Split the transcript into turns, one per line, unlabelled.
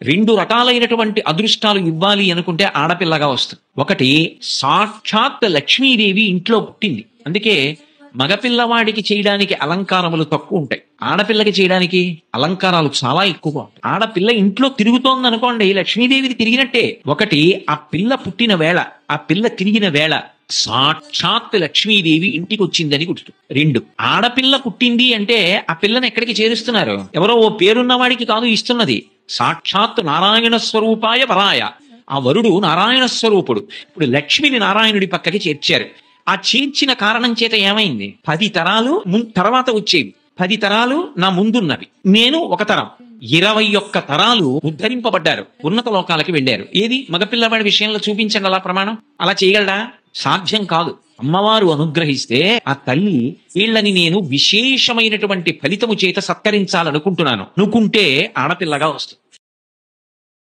రెండు రకాలైనటువంటి అదృష్టాలు ఇవ్వాలి అనుకుంటే ఆడపిల్లగా వస్తుంది. ఒకటి, సాక్షాత్ లక్ష్మీదేవి ఇంట్లో పుట్టింది, అందుకే మగపిల్లవాడికి చేయడానికి అలంకారములు తక్కువ ఉంటాయి, ఆడపిల్లకి చేయడానికి అలంకారాలు చాలా ఎక్కువగా ఉంటాయి. ఆడపిల్ల ఇంట్లో తిరుగుతోంది అనుకోండి, లక్ష్మీదేవికి తిరిగినట్టే. ఒకటి, ఆ పిల్ల పుట్టిన వేళ, ఆ పిల్ల తిరిగిన వేళ సాక్షాత్ లక్ష్మీదేవి ఇంటికి వచ్చిందని గుర్తు. రెండు, ఆడపిల్ల పుట్టింది అంటే ఆ పిల్లని ఎక్కడికి చేరుస్తున్నారు? ఎవరో ఓ పేరున్న వాడికి కాదు ఇస్తున్నది, సాక్షాత్ నారాయణ స్వరూపాయ వరాయ. ఆ వరుడు నారాయణ స్వరూపుడు. ఇప్పుడు లక్ష్మిని నారాయణుడి పక్కకి చేర్చారు. ఆ చేర్చిన కారణం చేత ఏమైంది? 10 తరాలు తర్వాత వచ్చేవి, 10 తరాలు నా ముందున్నవి, నేను ఒక తరం, 21 తరాలు ఉద్ధరింపబడ్డారు, ఉన్నత లోకాలకి వెళ్ళారు. ఏది మగపిల్లవాడి విషయంలో చూపించండి అలా ప్రమాణం. అలా చేయగలడా? సాధ్యం కాదు. అమ్మవారు అనుగ్రహిస్తే ఆ తల్లి వీళ్ళని నేను విశేషమైనటువంటి ఫలితము చేత సత్కరించాలనుకుంటున్నాను అనుకుంటే ఆడపిల్లగా వస్తుంది.